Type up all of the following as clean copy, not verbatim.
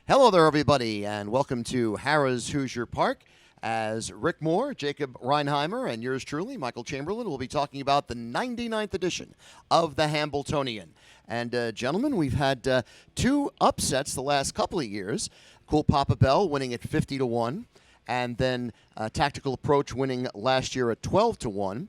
Hello there, everybody, and welcome to Harrah's Hoosier Park. As Rick Moore, Jacob Reinheimer, and yours truly, Michael Chamberlain, will be talking about the 99th edition of the Hambletonian. And, gentlemen, we've had two upsets the last couple of years. Cool Papa Bell winning at 50-1, and then Tactical Approach winning last year at 12-1.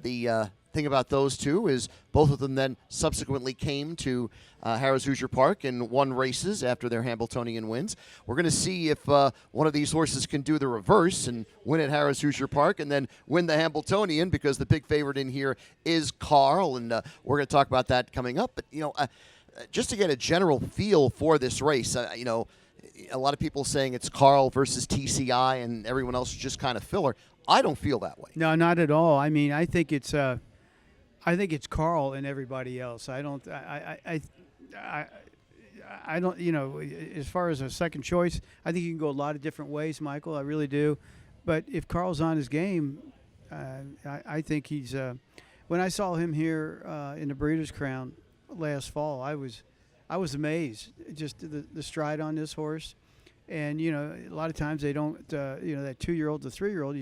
The thing about those two is both of them then subsequently came to Harrah's Hoosier Park and won races after their Hambletonian wins. We're going to see if one of these horses can do the reverse and win at Harrah's Hoosier Park and then win the Hambletonian, because the big favorite in here is Carl, and we're going to talk about that coming up. But, just to get a general feel for this race, a lot of people saying it's Carl versus TCI and everyone else is just kind of filler. I don't feel that way. No, not at all. I mean, I think it's Carl and everybody else. I don't. I don't. As far as a second choice, I think you can go a lot of different ways, Michael. I really do. But if Carl's on his game, I think he's. When I saw him here in the Breeders' Crown last fall, I was amazed. Just the stride on this horse, and a lot of times they don't. That 2-year-old to 3-year-old,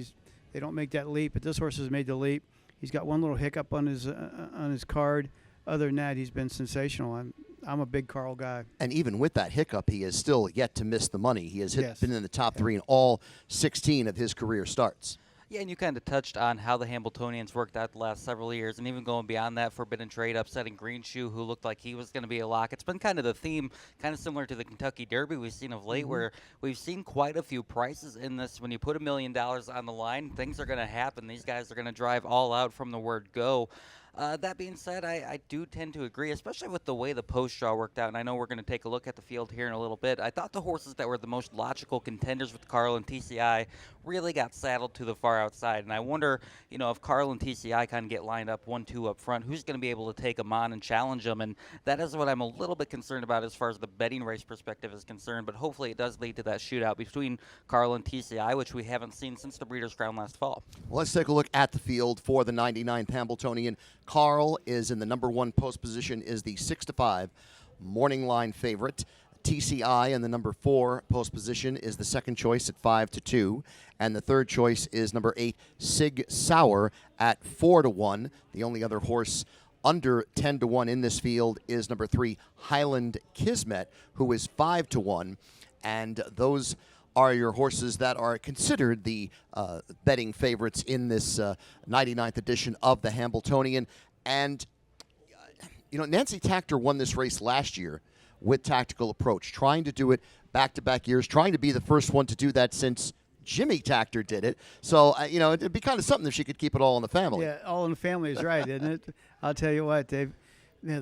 they don't make that leap. But this horse has made the leap. He's got one little hiccup on his card. Other than that, he's been sensational. I'm a big Carl guy. And even with that hiccup, he has still yet to miss the money. He has Yes. been in the top three in all 16 of his career starts. Yeah, and you kind of touched on how the Hambletonians worked out the last several years, and even going beyond that, Forbidden Trade upsetting Green Shoe, who looked like he was going to be a lock. It's been kind of the theme, kind of similar to the Kentucky Derby we've seen of late, where we've seen quite a few prices in this. When you put $1 million on the line, things are going to happen. These guys are going to drive all out from the word go. That being said, I do tend to agree, especially with the way the post draw worked out, and I know we're going to take a look at the field here in a little bit. I thought the horses that were the most logical contenders with Carl and TCI really got saddled to the far outside, and I wonder, if Carl and TCI kind of get lined up 1-2 up front, who's going to be able to take them on and challenge them, and that is what I'm a little bit concerned about as far as the betting race perspective is concerned, but hopefully it does lead to that shootout between Carl and TCI, which we haven't seen since the Breeders' Crown last fall. Well, let's take a look at the field for the 99th Hambletonian. Carl is in the number 1 post position, is the 6-5 morning line favorite. TCI in the number 4 post position is the second choice at 5-2, and the third choice is number 8 Sig Sauer at 4-1. The only other horse under 10-1 in this field is number 3 Highland Kismet, who is 5-1, and those are your horses that are considered the betting favorites in this 99th edition of the Hambletonian. And, Nancy Tactor won this race last year with Tactical Approach, trying to do it back-to-back years, trying to be the first one to do that since Jimmy Tactor did it. So, it'd be kind of something if she could keep it all in the family. Yeah, all in the family is right, isn't it? I'll tell you what, the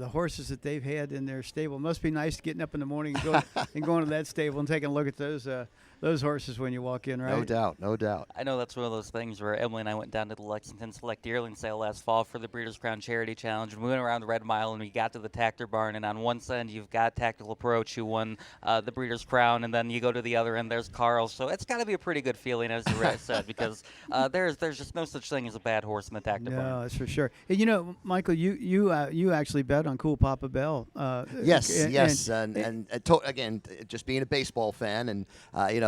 horses that they've had in their stable must be nice getting up in the morning and going to that stable and taking a look at those horses when you walk in, right? No doubt, no doubt. I know that's one of those things where Emily and I went down to the Lexington Select Yearling Sale last fall for the Breeders' Crown Charity Challenge, and we went around the Red Mile, and we got to the Tactor Barn, and on one side you've got Tactical Approach, who won the Breeders' Crown, and then you go to the other end, there's Carl. So it's got to be a pretty good feeling, as you said, because there's just no such thing as a bad horse in the Tactor Barn. No, that's for sure. And Michael, you actually bet on Cool Papa Bell. Yes, and again, just being a baseball fan, and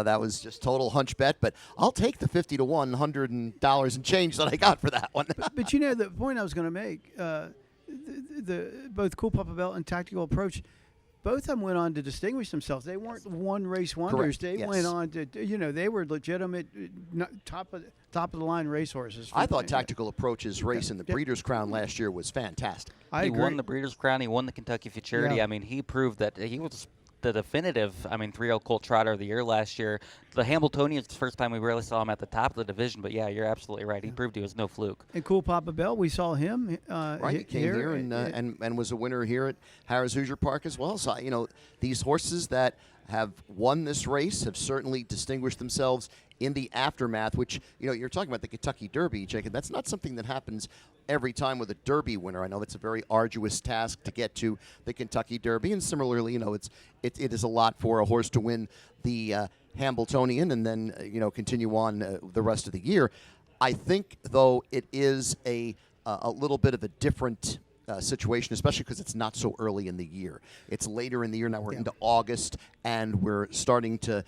that was just total hunch bet, but I'll take the 50-1, $100 and change that I got for that one. but the point I was going to make, both Cool Papa Bell and Tactical Approach, both of them went on to distinguish themselves. They weren't one race wonders. Correct. They went on to, they were legitimate top of the line racehorses. I thought Tactical Approach's race in the Breeders' Crown last year was fantastic. He won the Breeders' Crown. He won the Kentucky Futurity. Yeah. I mean, he proved that he was the definitive, 3-0 Colt Trotter of the year last year. The Hambletonian is the first time we really saw him at the top of the division, but yeah, you're absolutely right. He proved he was no fluke. And Cool Papa Bell, we saw him right, he came here and was a winner here at Harrah's Hoosier Park as well. So, these horses that have won this race have certainly distinguished themselves in the aftermath, which, you're talking about the Kentucky Derby, Jacob. That's not something that happens every time with a Derby winner. I know it's a very arduous task to get to the Kentucky Derby, and similarly, it is a lot for a horse to win the Hambletonian and then, continue on the rest of the year. I think, though, it is a little bit of a different situation, especially because it's not so early in the year. It's later in the year now. We're Yeah. into August, and we're starting to.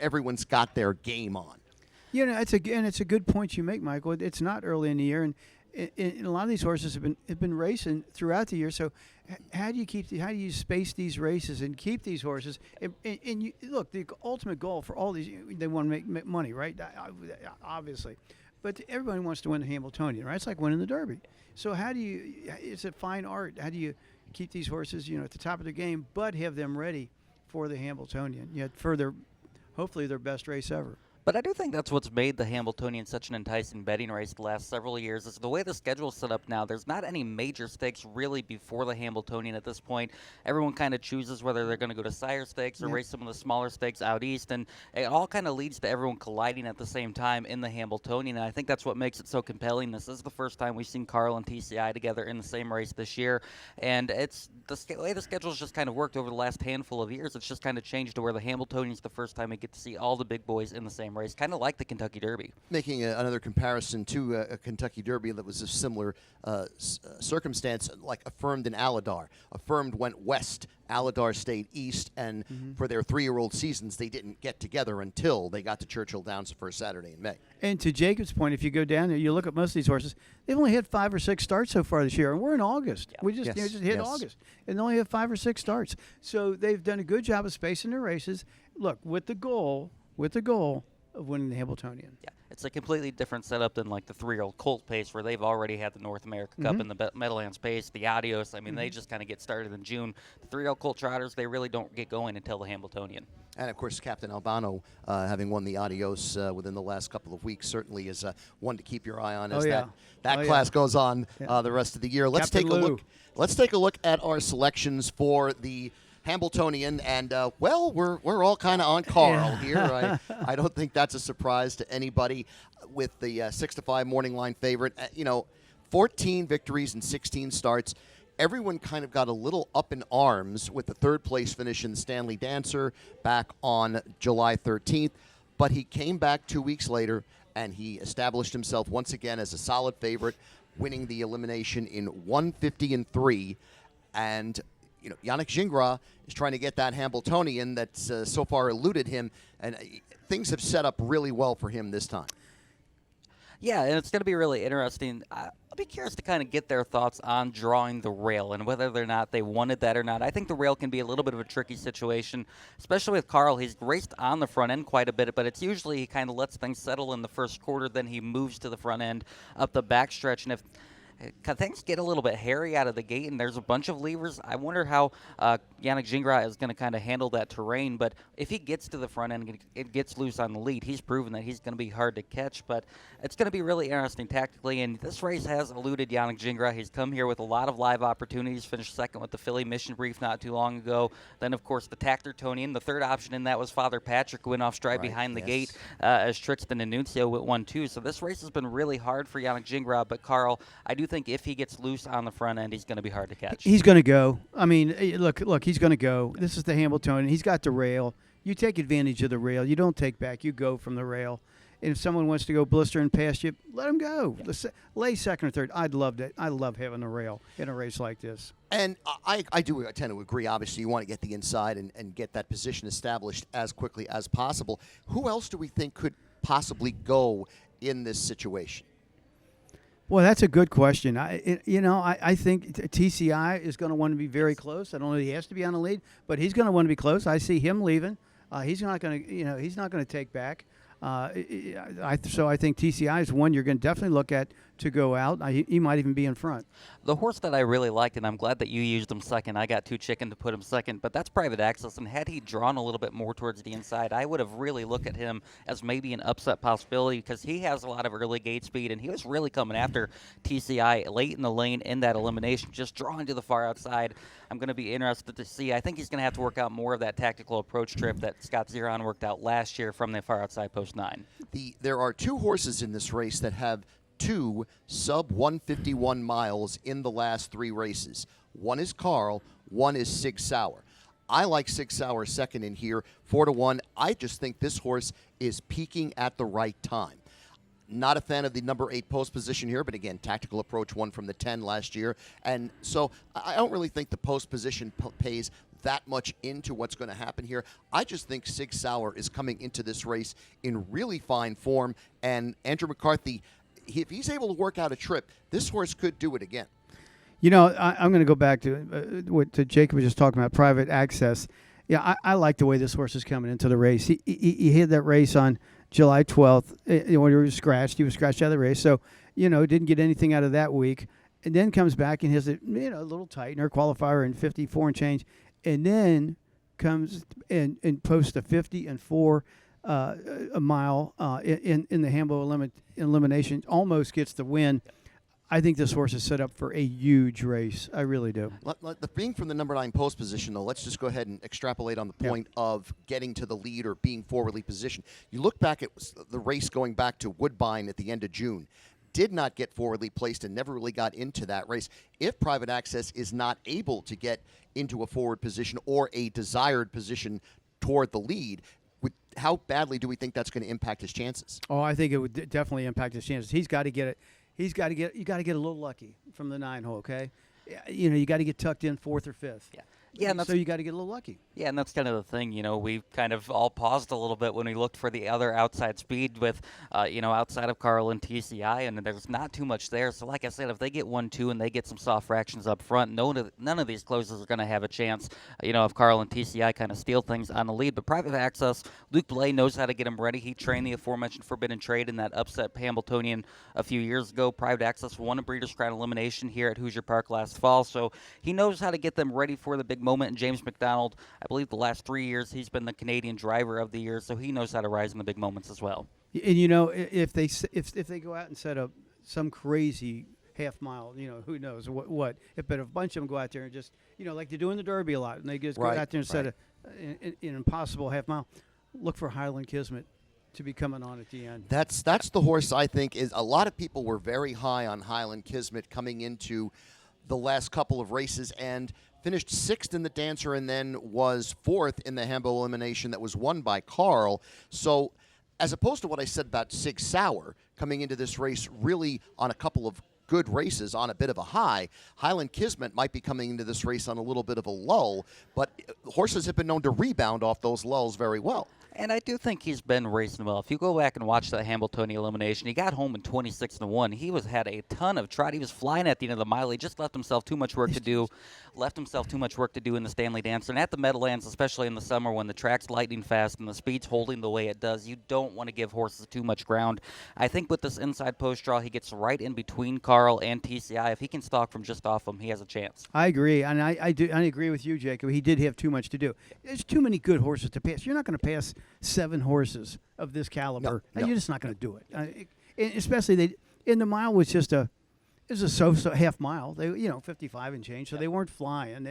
Everyone's got their game on. You know, it's a good point you make, Michael. It's not early in the year, and a lot of these horses have been racing throughout the year. So, how do you space these races and keep these horses? And you, look, the ultimate goal for all these, they want to make money, right? Obviously, but everybody wants to win the Hambletonian, right? It's like winning the Derby. So how do you? It's a fine art. How do you keep these horses, at the top of the game, but have them ready for the Hambletonian? Yet for hopefully their best race ever. But I do think that's what's made the Hambletonian such an enticing betting race the last several years is the way the schedule is set up now. There's not any major stakes really before the Hambletonian at this point. Everyone kind of chooses whether they're going to go to Sire Stakes or Yep. race some of the smaller stakes out east, and it all kind of leads to everyone colliding at the same time in the Hambletonian, and I think that's what makes it so compelling. This is the first time we've seen Carl and TCI together in the same race this year, and it's the way the schedule's just kind of worked over the last handful of years. It's just kind of changed to where the Hambletonian's the first time we get to see all the big boys in the same race, kind of like the Kentucky Derby. Making another comparison to a Kentucky Derby that was a similar circumstance, like Affirmed and Aladar. Affirmed went west, Aladar stayed east, and for their 3-year-old seasons, they didn't get together until they got to Churchill Downs the first Saturday in May. And to Jacob's point, if you go down there, you look at most of these horses, they've only had 5 or 6 starts so far this year, and we're in August. Yeah. We just, Yes. just hit Yes. August, and they only have 5 or 6 starts. So they've done a good job of spacing their races. Look, with the goal of winning the Hambletonian. Yeah, it's a completely different setup than like the 3-year-old Colt pace where they've already had the North America Cup and the Meadowlands pace, the Adios. I mean, they just kind of get started in June. The 3-year-old Colt Trotters, they really don't get going until the Hambletonian. And, of course, Captain Albano, having won the Adios within the last couple of weeks, certainly is one to keep your eye on as yeah. that Oh, class yeah. goes on the rest of the year. Let's Captain take a Lou. look. Let's take a look at our selections for the Hambletonian, and we're all kind of on Carl here. I don't think that's a surprise to anybody with the 6-5 morning line favorite. 14 victories and 16 starts. Everyone kind of got a little up in arms with the third place finish in the Stanley Dancer back on July 13th, but he came back 2 weeks later and he established himself once again as a solid favorite, winning the elimination in 150-3, and Yannick Gingras is trying to get that Hambletonian that's so far eluded him, and things have set up really well for him this time. Yeah, and it's going to be really interesting. I'll be curious to kind of get their thoughts on drawing the rail and whether or not they wanted that or not. I think the rail can be a little bit of a tricky situation, especially with Carl. He's raced on the front end quite a bit, but it's usually he kind of lets things settle in the first quarter, then he moves to the front end up the backstretch, and if things get a little bit hairy out of the gate and there's a bunch of levers, I wonder how Yannick Gingras is going to kind of handle that terrain. But if he gets to the front end and it gets loose on the lead, he's proven that he's going to be hard to catch. But it's going to be really interesting tactically, and this race has eluded Yannick Gingras. He's come here with a lot of live opportunities, finished second with the Philly Mission Brief not too long ago. Then, of course, the Tactortonian. The third option in that was Father Patrick, who went off stride behind the gate as Trixton and Nuncio went 1-2. So this race has been really hard for Yannick Gingras. But, Carl, I do think if he gets loose on the front end, he's going to be hard to catch. He's going to go. I mean, look, he's going to go. This is the Hambletonian. He's got the rail. You take advantage of the rail. You don't take back. You go from the rail. And if someone wants to go blistering past you, let him go. Lay second or third. I'd love that. I love having the rail in a race like this. And I do tend to agree. Obviously, you want to get the inside and get that position established as quickly as possible. Who else do we think could possibly go in this situation? Well, that's a good question. I think TCI is going to want to be very close. I don't know if he has to be on the lead, but he's going to want to be close. I see him leaving. He's not going to, he's not going to take back. So I think TCI is one you're going to definitely look at to go out. He might even be in front. The horse that I really liked, and I'm glad that you used him second. I got Too Chicken to put him second, but that's Private Access. And had he drawn a little bit more towards the inside, I would have really looked at him as maybe an upset possibility because he has a lot of early gate speed, and he was really coming after TCI late in the lane in that elimination, just drawing to the far outside. I'm going to be interested to see. I think he's going to have to work out more of that tactical approach trip that Scott Zeron worked out last year from the far outside post 9. There are two horses in this race that have 2 sub 151 miles in the last 3 races. One is Carl, one is Sig Sauer. I like Sig Sauer second in here, 4-1. I just think this horse is peaking at the right time. Not a fan of the number 8 post position here, but again, tactical approach won from the 10 last year. And so I don't really think the post position pays that much into what's going to happen here. I just think Sig Sauer is coming into this race in really fine form. And Andrew McCarthy, if he's able to work out a trip, this horse could do it again. You know, I'm going to go back to what Jacob was just talking about, Private Access. Yeah, I like the way this horse is coming into the race. He had that race on July 12th when he was scratched. He was scratched out of the race. So, didn't get anything out of that week. And then comes back and has a little tightener qualifier in 54 and change. And then comes and posts a 50 and 4 a mile in the Hambo elimination. Almost gets the win. I think this horse is set up for a huge race. I really do. Being from the number 9 post position, though, let's just go ahead and extrapolate on the point of getting to the lead or being forwardly positioned. You look back at the race going back to Woodbine at the end of June. Did not get forwardly placed and never really got into that race. If Private Access is not able to get into a forward position or a desired position toward the lead, how badly do we think that's going to impact his chances? Oh, I think it would definitely impact his chances. He's got to get it. You got to get a little lucky from the 9 hole, okay? You got to get tucked in 4th or 5th. Yeah, and so you got to get a little lucky. Yeah, and that's kind of the thing. We kind of all paused a little bit when we looked for the other outside speed with, outside of Carl and TCI, and there's not too much there. So, like I said, if they get 1-2 and they get some soft fractions up front, none of these closers are going to have a chance. If Carl and TCI kind of steal things on the lead. But Private Access, Luke Blais knows how to get him ready. He trained the aforementioned Forbidden Trade in that upset Hambletonian a few years ago. Private Access won a Breeders' Crown elimination here at Hoosier Park last fall, so he knows how to get them ready for the big moment. And James McDonald, I believe the last 3 years, he's been the Canadian Driver of the Year, so he knows how to rise in the big moments as well. And if they go out and set up some crazy half mile, who knows what? But if a bunch of them go out there and just, like they do in the Derby a lot, and they just go out there and set an impossible half mile, look for Highland Kismet to be coming on at the end. That's the horse I think is. A lot of people were very high on Highland Kismet coming into the last couple of races and finished 6th in the Dancer and then was 4th in the Hambo elimination that was won by Carl. So as opposed to what I said about Sig Sauer coming into this race really on a couple of good races on a bit of a high, Highland Kismet might be coming into this race on a little bit of a lull, but horses have been known to rebound off those lulls very well. And I do think he's been racing well. If you go back and watch the Hambletonian elimination, he got home in 26-1. He had a ton of trot. He was flying at the end of the mile. He just left himself too much work to do. In the Stanley Dancer. And at the Meadowlands, especially in the summer when the track's lightning fast and the speed's holding the way it does, you don't want to give horses too much ground. I think with this inside post draw, he gets right in between Carl and TCI. If he can stalk from just off him, he has a chance. I agree, and I agree with you, Jacob. He did have too much to do. There's too many good horses to pass. You're not going to pass 7 horses of this caliber. No. You're just not going to do it. Especially in the mile was just a so half mile. They 55 and change, so they weren't flying.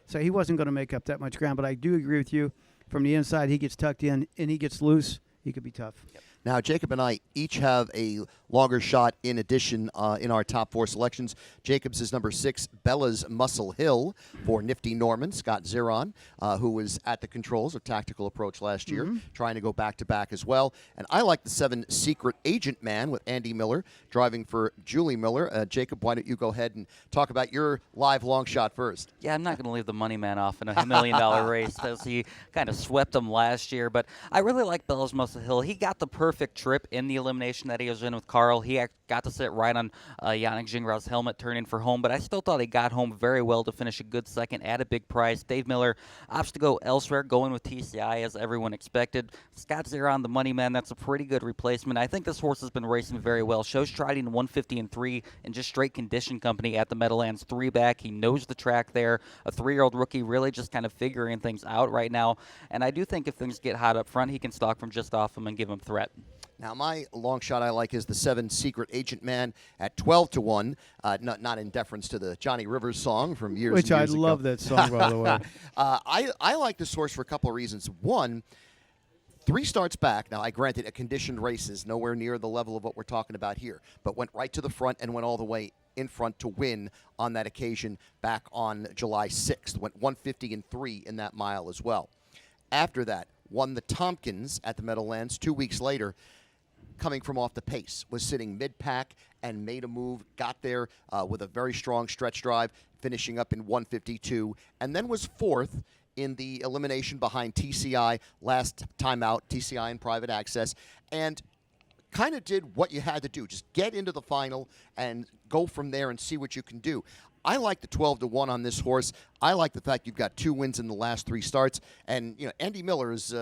So he wasn't going to make up that much ground. But I do agree with you. From the inside, he gets tucked in and he gets loose. He could be tough. Yep. Now, Jacob and I each have a longer shot in addition in our top 4 selections. Jacob's is number 6, Bella's Muscle Hill for Nifty Norman, Scott Zeron, who was at the controls of Tactical Approach last year, trying to go back-to-back as well. And I like the 7, Secret Agent Man with Andy Miller, driving for Julie Miller. Jacob, why don't you go ahead and talk about your live long shot first? Yeah, I'm not going to leave the money man off in a $1 million race, as he kind of swept him last year. But I really like Bella's Muscle Hill. He got the perfect trip in the elimination that he was in with Carl. He got to sit right on Yannick Gingras' helmet turning for home, but I still thought he got home very well to finish a good second at a big price. Dave Miller opts to go elsewhere, going with TCI as everyone expected. Scott Zeron, the money man, that's a pretty good replacement. I think this horse has been racing very well. Shows trotting 150 and 3 in just straight condition company at the Meadowlands 3-back. He knows the track there. A 3-year-old rookie really just kind of figuring things out right now. And I do think if things get hot up front, he can stalk from just off him and give him threat. Now, my long shot I like is the 7, Secret Agent Man at 12-1. Not in deference to the Johnny Rivers song from years Which and years I ago. love that song, by the way. I like this horse for a couple of reasons. One, 3 starts back. Now, I granted a conditioned race is nowhere near the level of what we're talking about here, but went right to the front and went all the way in front to win on that occasion back on July 6th. Went 150 and 3 in that mile as well. After that, won the Tompkins at the Meadowlands 2 weeks later. coming from off the pace, was sitting mid-pack and made a move, got there with a very strong stretch drive, finishing up in 152, and then was fourth in the elimination behind TCI last time out, TCI in private access, and kind of did what you had to do. Just get into the final and go from there and see what you can do. I like the 12-1 on this horse. I like the fact you've got 2 wins in the last 3 starts, and Andy Miller is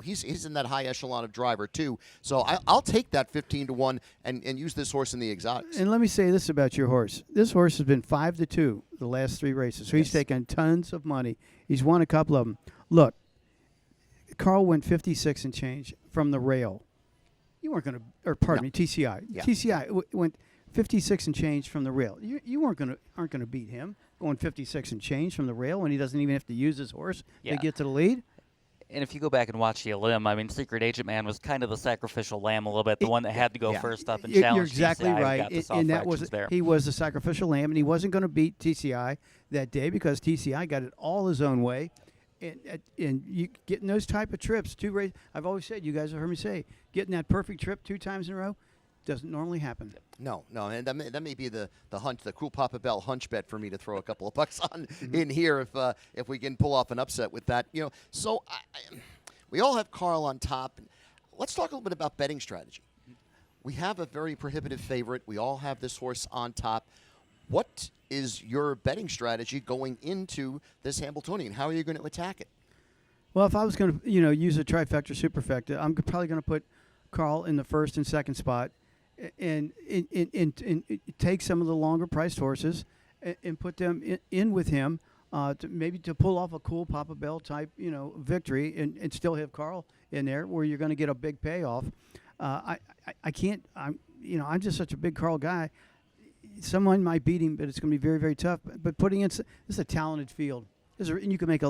he's in that high echelon of driver too. So I'll take that 15-1 and use this horse in the exotics. And let me say this about your horse: this horse has been 5-2 the last 3 races, so he's taken tons of money. He's won a couple of them. Look, Carl went 56 and change from the rail. You weren't going to, or pardon me, TCI. Yeah. TCI went 56 and change from the rail. You aren't going to beat him going 56 and change from the rail when he doesn't even have to use his horse to get to the lead. And if you go back and watch the limb, I mean, Secret Agent Man was kind of the sacrificial lamb a little bit, the one that had to go first up and challenge. You're exactly TCI right, and that was there. He was the sacrificial lamb, and he wasn't going to beat TCI that day because TCI got it all his own way. And you getting those type of trips, 2 races. I've always said, you guys have heard me say, getting that perfect trip 2 times in a row doesn't normally happen. No, and that may be the cool Papa Bell hunch bet for me to throw a couple of bucks on in here if we can pull off an upset with that. So we all have Carl on top. Let's talk a little bit about betting strategy. We have a very prohibitive favorite. We all have this horse on top. What is your betting strategy going into this Hambletonian? How are you going to attack it? Well, if I was going to use a trifecta, superfecta, I'm probably going to put Carl in the first and second spot, and take some of the longer priced horses and put them in with him to pull off a cool Papa Bell type victory and still have Carl in there where you're going to get a big payoff. I can't. I'm just such a big Carl guy. Someone might beat him, but it's going to be very, very tough. But putting in, this is a talented field. And you can make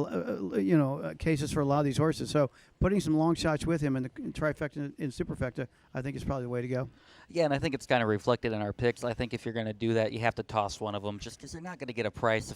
cases for a lot of these horses. So putting some long shots with him in the trifecta and superfecta, I think is probably the way to go. Yeah, and I think it's kind of reflected in our picks. I think if you're going to do that, you have to toss one of them just because you're not going to get a price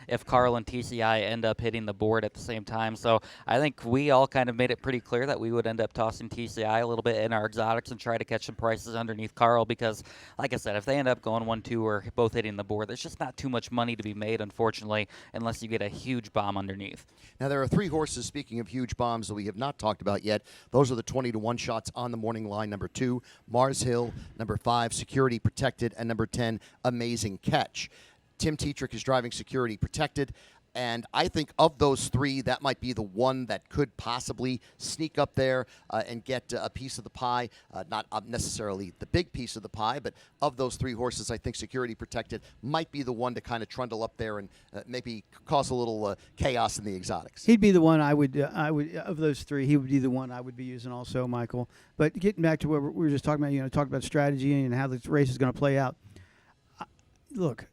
if Carl and TCI end up hitting the board at the same time. So I think we all kind of made it pretty clear that we would end up tossing TCI a little bit in our exotics and try to catch some prices underneath Carl because, like I said, if they end up going 1-2 or both hitting the board, there's just not too much money to be made, unfortunately, unless you get a huge bomb underneath. Now, there are 3 horses, speaking of huge bombs, that we have not talked about yet. Those are the 20-1 shots on the morning line. Number 2, Mars Hill. Number 5, Security Protected. And number 10, Amazing Catch. Tim Tetrick is driving Security Protected. And I think of those 3, that might be the one that could possibly sneak up there and get a piece of the pie. Not necessarily the big piece of the pie, but of those 3 horses, I think Security Protected might be the one to kind of trundle up there and maybe cause a little chaos in the exotics. He'd be the one I would of those 3. He would be the one I would be using also, Michael. But getting back to what we were just talking about, talking about strategy and how this race is going to play out. Look.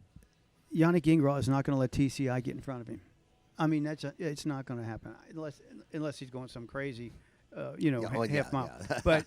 Yannick Ingrot is not going to let TCI get in front of him. I mean, it's not going to happen unless he's going some crazy, half mile. Yeah. But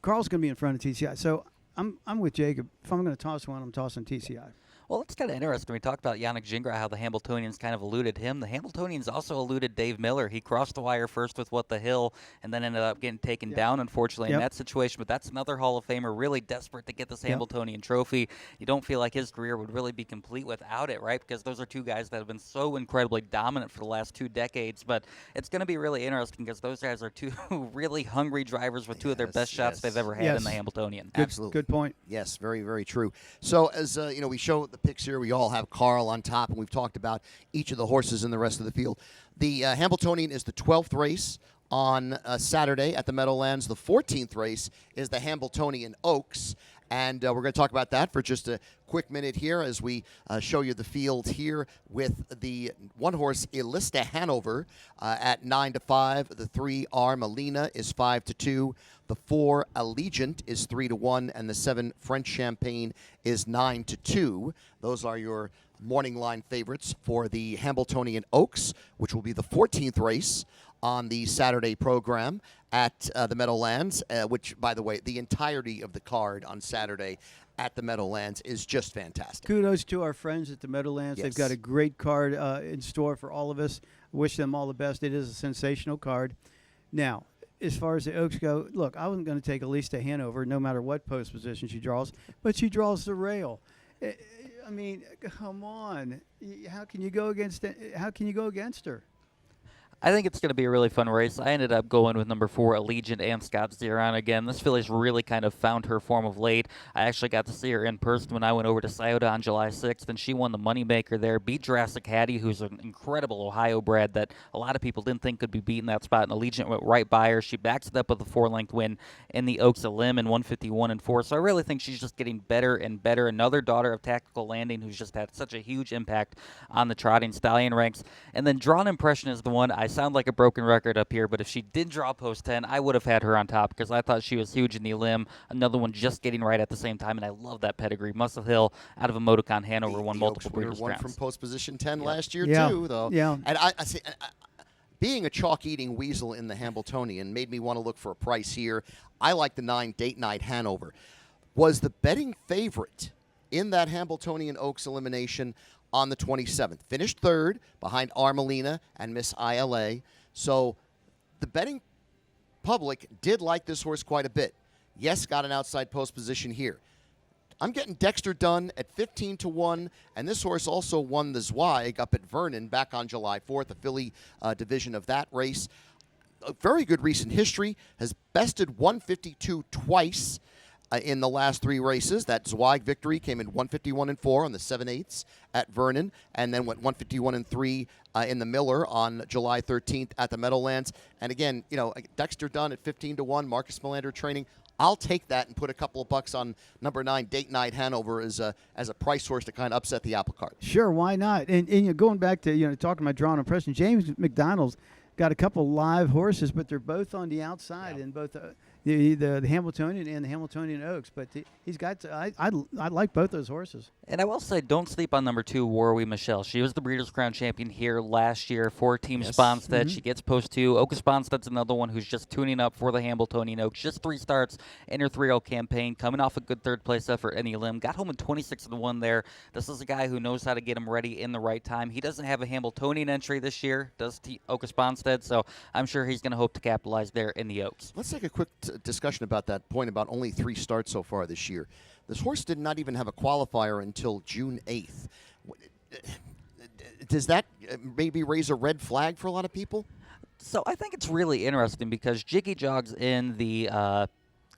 Carl's going to be in front of TCI. So I'm with Jacob. If I'm going to toss one, I'm tossing TCI. Well, it's kind of interesting. We talked about Yannick Gingras, how the Hambletonians kind of eluded him. The Hambletonians also eluded Dave Miller. He crossed the wire first with What the Hill and then ended up getting taken down, unfortunately, in that situation. But that's another Hall of Famer really desperate to get this Hambletonian trophy. You don't feel like his career would really be complete without it, right? Because those are 2 guys that have been so incredibly dominant for the last 2 decades. But it's going to be really interesting because those guys are 2 really hungry drivers with 2 of their best shots they've ever had in the Hambletonian. Absolutely. Good point. Yes, very, very true. So as we show the picks here, we all have Carl on top, and we've talked about each of the horses in the rest of the field. The Hambletonian is the 12th race on Saturday at the Meadowlands. The 14th race is the Hambletonian Oaks, and we're going to talk about that for just a quick minute here as we show you the field here with the 1-horse Elista Hanover at 9-5. The 3 Armelina is 5-2. The 4 Allegiant is 3-1, and the 7 French Champagne is 9-2. Those are your morning line favorites for the Hambletonian Oaks, which will be the 14th race on the Saturday program at the Meadowlands, which, by the way, the entirety of the card on Saturday at the Meadowlands is just fantastic. Kudos to our friends at the Meadowlands. Yes. They've got a great card in store for all of us. Wish them all the best. It is a sensational card. Now, as far as the Oaks go, look, I wasn't going to take Elisa Hanover no matter what post position she draws, but she draws the rail. I mean, come on. How can you go against it? How can you go against her? I think it's going to be a really fun race. I ended up going with number 4, Allegiant and Scott Zeron again. This filly's really kind of found her form of late. I actually got to see her in person when I went over to Scioto on July 6th, and she won the moneymaker there, beat Jurassic Hattie, who's an incredible Ohio bred that a lot of people didn't think could be beating that spot, and Allegiant went right by her. She backs it up with a 4-length win in the Oaks of Lim in 151-4, so I really think she's just getting better and better. Another daughter of Tactical Landing who's just had such a huge impact on the trotting stallion ranks. And then Drawn Impression is the one. I sound like a broken record up here, but if she did draw post 10, I would have had her on top because I thought she was huge in the Lim. Another one just getting right at the same time, and I love that pedigree. Muscle Hill out of Emoticon Hanover won multiple Breeders' One Crowns. from post position 10 last year Yeah. too, though. Yeah. And I say, being a chalk-eating weasel in the Hambletonian made me want to look for a price here. I like the 9 Date Night Hanover. Was the betting favorite in that Hambletonian Oaks elimination on the 27th. Finished third behind Armelina and Miss ILA. So the betting public did like this horse quite a bit. Yes, got an outside post position here. I'm getting Dexter Dunn at 15-1, and this horse also won the Zweig up at Vernon back on July 4th, the filly division of that race. A very good recent history, has bested 152 twice in the last 3 races. That Zweig victory came in 151-4 on the 7/8 at Vernon, and then went 151-3 in the Miller on July 13th at the Meadowlands. And again, Dexter Dunn at 15-1, Marcus Melander training. I'll take that and put a couple of bucks on number 9 Date Night Hanover as a price horse to kind of upset the apple cart. Sure, why not? And going back to talking about Drawn Impression, James McDonald's got a couple live horses, but they're both on the outside in both the Hambletonian and the Hambletonian Oaks. But he's got I like both those horses. And I will say, don't sleep on number 2, Warwi Michelle. She was the Breeders' Crown champion here last year for Team Sponstead. Mm-hmm. She gets post 2. Oka Sponstead's another one who's just tuning up for the Hambletonian Oaks. Just 3 starts in her 3-0 campaign, coming off a good third-place effort in the Lim. Got home in 26-1 there. This is a guy who knows how to get him ready in the right time. He doesn't have a Hambletonian entry this year, does Oka Sponstead, so I'm sure he's going to hope to capitalize there in the Oaks. Let's take a quick discussion about that point about only 3 starts so far this year. This horse did not even have a qualifier until June 8th. Does that maybe raise a red flag for a lot of people? So I think it's really interesting because Jiggy Jogs in the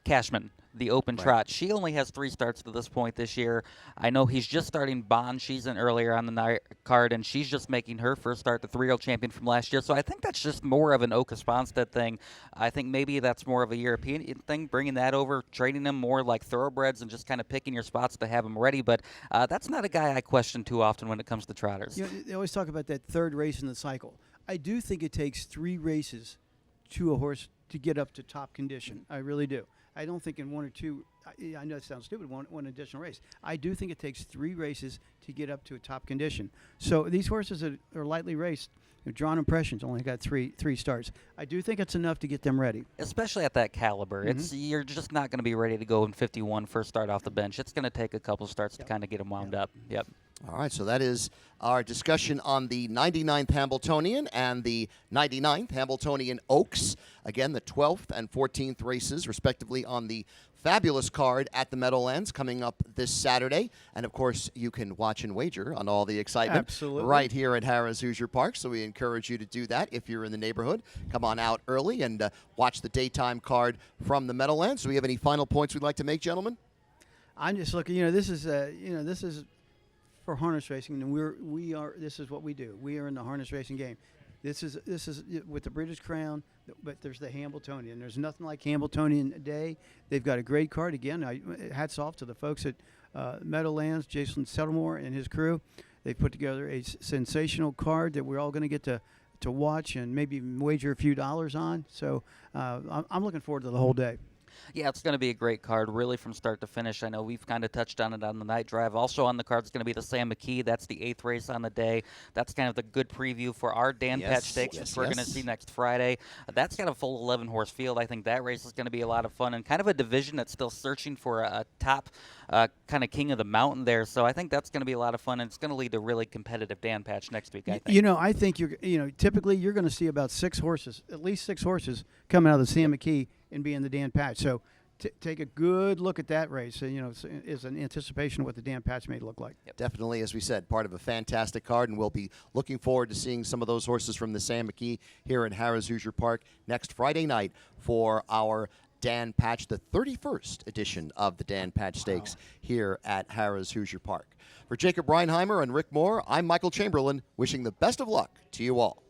Cashman, the open trot, she only has 3 starts to this point this year. I know he's just starting Bond. She's in earlier on the card, and she's just making her first start, the 3-0 champion from last year. So I think that's just more of an Oka Sponstead thing. I think maybe that's more of a European thing, bringing that over, training them more like thoroughbreds and just kind of picking your spots to have them ready. But that's not a guy I question too often when it comes to trotters. They always talk about that 3rd race in the cycle. I do think it takes 3 races to a horse to get up to top condition. I really do. I don't think in 1 or 2, I know it sounds stupid, one additional race. I do think it takes 3 races to get up to a top condition. So these horses that are lightly raced, Drawn Impressions only got three starts. I do think it's enough to get them ready. Especially at that caliber. Mm-hmm. You're just not going to be ready to go in 51 first start off the bench. It's going to take a couple starts to kind of get them wound up. Yep. All right, so that is our discussion on the 99th Hambletonian and the 99th Hambletonian Oaks. Again, the 12th and 14th races, respectively, on the fabulous card at the Meadowlands coming up this Saturday. And, of course, you can watch and wager on all the excitement right here at Harrah's Hoosier Park. So we encourage you to do that if you're in the neighborhood. Come on out early and watch the daytime card from the Meadowlands. Do we have any final points we'd like to make, gentlemen? I'm just looking, this is for harness racing, and we are. This is what we do. We are in the harness racing game. This is with the British Crown, but there's the Hambletonian. There's nothing like Hambletonian Day. They've got a great card. Again, hats off to the folks at Meadowlands, Jason Settlemore and his crew. They put together a sensational card that we're all going to get to watch and maybe wager a few dollars on. So I'm looking forward to the whole day. Yeah, it's going to be a great card, really, from start to finish. I know we've kind of touched on it on the night drive. Also on the card is going to be the Sam McKee. That's the 8th race on the day. That's kind of the good preview for our Dan Patch Stakes, which we're going to see next Friday. That's got a full 11-horse field. I think that race is going to be a lot of fun and kind of a division that's still searching for a top kind of king of the mountain there. So I think that's going to be a lot of fun, and it's going to lead to really competitive Dan Patch next week, I think. You know, I think typically you're going to see about 6 horses, at least 6 horses, coming out of the Sam McKee and be in the Dan Patch. So take a good look at that race. Is an anticipation of what the Dan Patch may look like. Yep. Definitely, as we said, part of a fantastic card, and we'll be looking forward to seeing some of those horses from the Sam McKee here at Harrah's Hoosier Park next Friday night for our Dan Patch, the 31st edition of the Dan Patch Stakes here at Harrah's Hoosier Park. For Jacob Reinheimer and Rick Moore, I'm Michael Chamberlain, wishing the best of luck to you all.